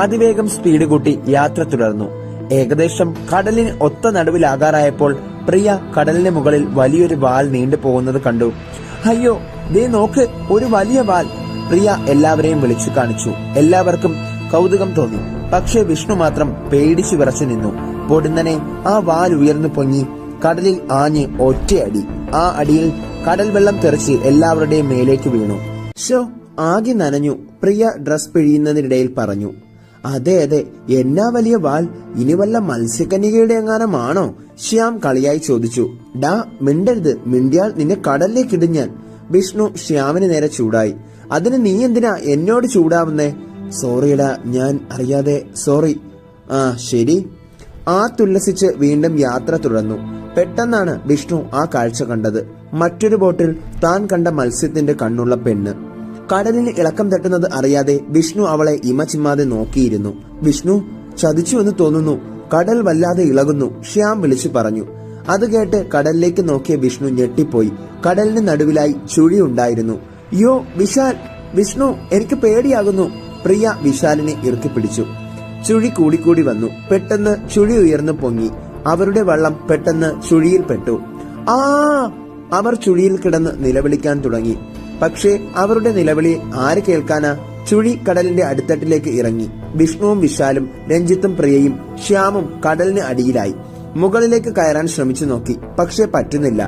അതിവേഗം സ്പീഡ് കൂട്ടി യാത്ര തുടർന്നു. ഏകദേശം കടലിന് ഒത്ത നടുവിലാകാറായപ്പോൾ പ്രിയ കടലിന് മുകളിൽ വലിയൊരു വാൽ നീണ്ടു പോകുന്നത് കണ്ടു. അയ്യോ, ദേ നോക്ക്, ഒരു വലിയ വാൽ! പ്രിയ എല്ലാവരെയും വിളിച്ചു കാണിച്ചു. എല്ലാവർക്കും കൗതുകം തോന്നി. പക്ഷേ വിഷ്ണു മാത്രം പേടിച്ചു വിറച്ചു നിന്നു. പൊടുന്നനെ ആ വാൽ ഉയർന്നു പൊങ്ങി കടലിൽ ആഞ്ഞ് ഒറ്റയടി. ആ അടിയിൽ കടൽ വെള്ളം തെറിച്ച് എല്ലാവരുടെയും മേലേക്ക് വീണു. ഷോ, ആകെ നനഞ്ഞു, പ്രിയ ഡ്രസ് പിഴിയുന്നതിനിടയിൽ പറഞ്ഞു. അതെ അതെ, എന്നാ വലിയ വാൽ! ഇനി വല്ല മത്സ്യകന്യകയുടെ എങ്ങാനമാണോ? ശ്യാം കളിയായി ചോദിച്ചു. ഡാ, മിണ്ടരുത്, മിണ്ടിയാൽ നിന്നെ കടലിലേക്ക് ഇടും ഞാൻ. വിഷ്ണു ശ്യാമിന് നേരെ ചൂടായി. അതിന് നീ എന്തിനാ എന്നോട് ചൂടാവുന്നേ? സോറിയടാ, ഞാൻ അറിയാതെ, സോറി. ആ ശരി. തുല്ലസിച്ച് വീണ്ടും യാത്ര തുടർന്നു. പെട്ടെന്നാണ് വിഷ്ണു ആ കാഴ്ച കണ്ടത്. മറ്റൊരു ബോട്ടിൽ താൻ കണ്ട മത്സ്യത്തിന്റെ കണ്ണുള്ള പെണ്ണ്. കടലിന് ഇളക്കം തട്ടുന്നത് അറിയാതെ വിഷ്ണു അവളെ ഇമചിമ്മാതെ നോക്കിയിരുന്നു. വിഷ്ണു, ചതിച്ചു എന്ന് തോന്നുന്നു, കടൽ വല്ലാതെ ഇളകുന്നു, ശ്യാം വിളിച്ചു പറഞ്ഞു. അത് കേട്ട് കടലിലേക്ക് നോക്കിയ വിഷ്ണു ഞെട്ടിപ്പോയി. കടലിന് നടുവിലായി ചുഴി ഉണ്ടായിരുന്നു. യോ വിശാൽ! വിഷ്ണു, എനിക്ക് പേടിയാകുന്നു. പ്രിയ വിശാലിനെ ഇറുക്കി പിടിച്ചു. ചുഴി കൂടിക്കൂടി വന്നു. പെട്ടെന്ന് ചുഴി ഉയർന്നു പൊങ്ങി. അവരുടെ വള്ളം പെട്ടെന്ന് ചുഴിയിൽപ്പെട്ടു. അവർ ചുഴിയിൽ കിടന്ന് നിലവിളിക്കാൻ തുടങ്ങി. പക്ഷേ അവരുടെ നിലവിളി ആര് കേൾക്കാനാ? ചുഴി കടലിന്റെ അടിത്തട്ടിലേക്ക് ഇറങ്ങി. വിഷ്ണുവും വിശാലും രഞ്ജിത്തും പ്രിയയും ശ്യാമും കടലിന് അടിയിലായി. മുകളിലേക്ക് കയറാൻ ശ്രമിച്ചു നോക്കി, പക്ഷേ പറ്റുന്നില്ല.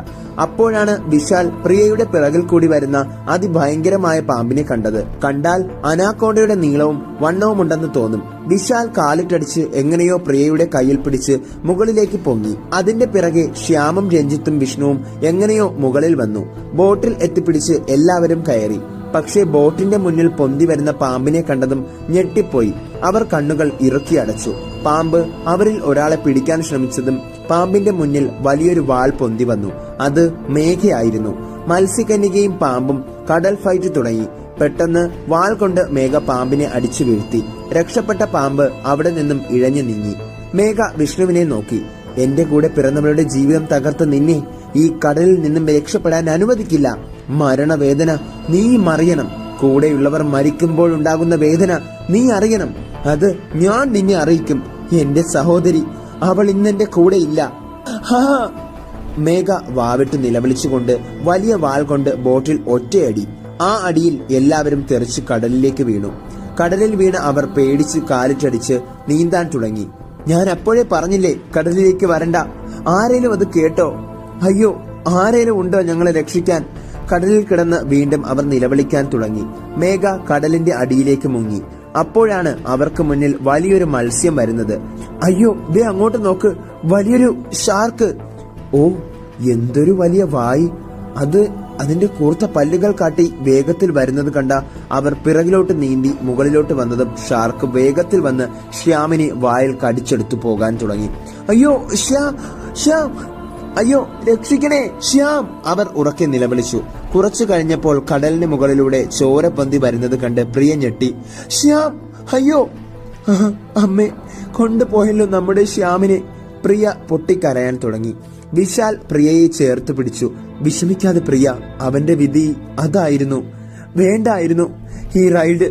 അപ്പോഴാണ് വിശാൽ പ്രിയയുടെ പിറകിൽ കൂടി വരുന്ന അതിഭയങ്കരമായ പാമ്പിനെ കണ്ടത്. കണ്ടാൽ അനാക്കോണ്ടയുടെ നീളവും വണ്ണവും ഉണ്ടെന്ന് തോന്നും. വിശാൽ കാലിട്ടടിച്ച് എങ്ങനെയോ പ്രിയയുടെ കയ്യിൽ പിടിച്ച് മുകളിലേക്ക് പൊങ്ങി. അതിന്റെ പിറകെ ശ്യാമും രഞ്ജിത്തും വിഷ്ണുവും എങ്ങനെയോ മുകളിൽ വന്നു. ബോട്ടിൽ എത്തിപ്പിടിച്ച് എല്ലാവരും കയറി. പക്ഷേ ബോട്ടിന്റെ മുന്നിൽ പൊന്തി വരുന്ന പാമ്പിനെ കണ്ടതും ഞെട്ടിപ്പോയി. അവർ കണ്ണുകൾ ഇറുക്കി അടച്ചു. പാമ്പ് അവരിൽ ഒരാളെ പിടിക്കാൻ ശ്രമിച്ചതും പാമ്പിന്റെ മുന്നിൽ വലിയൊരു വാൾ പൊന്തി വന്നു. അത് മേഘയായിരുന്നു. മത്സ്യകന്യകയും പാമ്പും കടൽ ഫൈറ്റ് തുടങ്ങി. പെട്ടെന്ന് വാൾ കൊണ്ട് മേഘ പാമ്പിനെ അടിച്ചു വീഴ്ത്തി. രക്ഷപ്പെട്ട പാമ്പ് അവിടെ നിന്നും ഇഴഞ്ഞു നീങ്ങി. മേഘ വിഷ്ണുവിനെ നോക്കി. എന്റെ കൂടെ പിറന്നവരുടെ ജീവിതം തകർത്ത് നിന്നെ ഈ കടലിൽ നിന്നും രക്ഷപ്പെടാൻ അനുവദിക്കില്ല. മരണവേദന നീ അറിയണം. കൂടെയുള്ളവർ മരിക്കുമ്പോഴുണ്ടാകുന്ന വേദന നീ അറിയണം. അത് ഞാൻ നിന്നെ അറിയിക്കും. എന്റെ സഹോദരി, അവൾ ഇന്നെന്റെ കൂടെ ഇല്ല. മേഘ വാവിട്ട് നിലവിളിച്ചുകൊണ്ട് വലിയ വാൾ കൊണ്ട് ബോട്ടിൽ ഒറ്റയടി. ആ അടിയിൽ എല്ലാവരും തെറിച്ച് കടലിലേക്ക് വീണു. കടലിൽ വീണ് അവർ പേടിച്ച് കാലിട്ടടിച്ച് നീന്താൻ തുടങ്ങി. ഞാൻ അപ്പോഴേ പറഞ്ഞില്ലേ കടലിലേക്ക് വരണ്ട. ആരേലും അത് കേട്ടോ? അയ്യോ, ആരേലും ഉണ്ടോ ഞങ്ങളെ രക്ഷിക്കാൻ? കടലിൽ കിടന്ന് വീണ്ടും അവർ നിലവിളിക്കാൻ തുടങ്ങി. മേഘ കടലിന്റെ അടിയിലേക്ക് മുങ്ങി. അപ്പോഴാണ് അവർക്ക് മുന്നിൽ വലിയൊരു മത്സ്യം വരുന്നത്. അയ്യോ, ദേ അങ്ങോട്ട് നോക്ക്, വലിയൊരു ഷാർക്ക്! ഓ, എന്തൊരു വലിയ വായി! അതിന്റെ കൂർത്ത പല്ലുകൾ കാട്ടി വേഗത്തിൽ വരുന്നത് കണ്ട അവർ പിറകിലോട്ട് നീന്തി മുകളിലോട്ട് വന്നതും ഷാർക്ക് വേഗത്തിൽ വന്ന് ശ്യാമിനെ വായിൽ കടിച്ചെടുത്തു പോകാൻ തുടങ്ങി. അയ്യോ ശ്യാം, അയ്യോ രക്ഷിക്കണേ ശ്യാം! അവർ ഉറക്കെ നിലവിളിച്ചു. കുറച്ചു കഴിഞ്ഞപ്പോൾ കടലിന് മുകളിലൂടെ ചോര പൊന്തി വരുന്നത് കണ്ട് പ്രിയ ഞെട്ടി. ശ്യാം, അയ്യോ! അമ്മേ, കൊണ്ടുപോയല്ലോ നമ്മുടെ ശ്യാമിനെ! പ്രിയ പൊട്ടിക്കരയാൻ തുടങ്ങി. വിശാൽ പ്രിയയെ ചേർത്ത് പിടിച്ചു. വിഷമിക്കാതെ പ്രിയ, അവന്റെ വിധി അതായിരുന്നു. വേണ്ടായിരുന്നു ഈ റൈഡ്.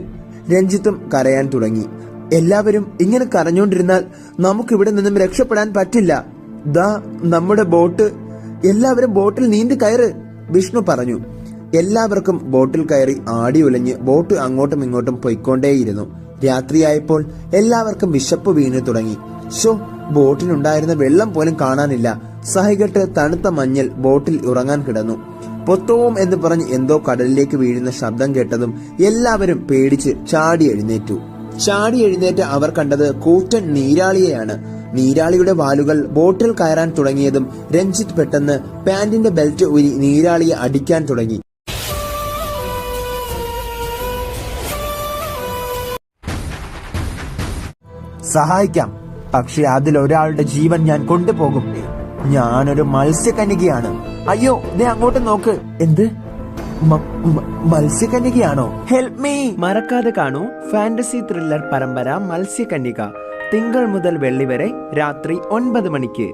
രഞ്ജിത്തും കരയാൻ തുടങ്ങി. എല്ലാവരും ഇങ്ങനെ കരഞ്ഞോണ്ടിരുന്നാൽ നമുക്കിവിടെ നിന്നും രക്ഷപ്പെടാൻ പറ്റില്ല. ദാ നമ്മുടെ ബോട്ട്, എല്ലാവരും ബോട്ടിൽ നീന്തി കയറ്, വിഷ്ണു പറഞ്ഞു. എല്ലാവർക്കും ബോട്ടിൽ കയറി ആടി ഉലഞ്ഞ് ബോട്ട് അങ്ങോട്ടും ഇങ്ങോട്ടും പൊയ്ക്കൊണ്ടേയിരുന്നു. രാത്രിയായപ്പോൾ എല്ലാവർക്കും വിശപ്പ് വീണു തുടങ്ങി. ബോട്ടിലുണ്ടായിരുന്ന വെള്ളം പോലും കാണാനില്ല. സഹികെട്ട് തണുത്ത മഞ്ഞൾ ബോട്ടിൽ ഉറങ്ങാൻ കിടന്നു. പൊത്തോം എന്ന് പറഞ്ഞ് എന്തോ കടലിലേക്ക് വീഴുന്ന ശബ്ദം കേട്ടതും എല്ലാവരും പേടിച്ച് ചാടി എഴുന്നേറ്റ് അവർ കണ്ടത് കൂറ്റൻ നീരാളിയെയാണ്. നീരാളിയുടെ വാലുകൾ ബോട്ടിൽ കയറാൻ തുടങ്ങിയതും രഞ്ജിത്ത് പെട്ടെന്ന് പാന്റിന്റെ ബെൽറ്റ് ഊരി നീരാളിയെ അടിക്കാൻ തുടങ്ങി. സഹായിക്കാം, പക്ഷെ അതിലൊരാളുടെ ജീവൻ ഞാൻ കൊണ്ടുപോകും. ഞാനൊരു മത്സ്യകന്യകയാണ്. അയ്യോ, ദേ അങ്ങോട്ട് നോക്ക്. എന്ത് മത്സ്യകന്യകയാണോ? Help me! മറക്കാതെ കാണൂ ഫാന്റസി ത്രില്ലർ പരമ്പര മത്സ്യകന്യക. തിങ്കൾ മുതൽ വെള്ളി വരെ രാത്രി 9 മണിക്ക്.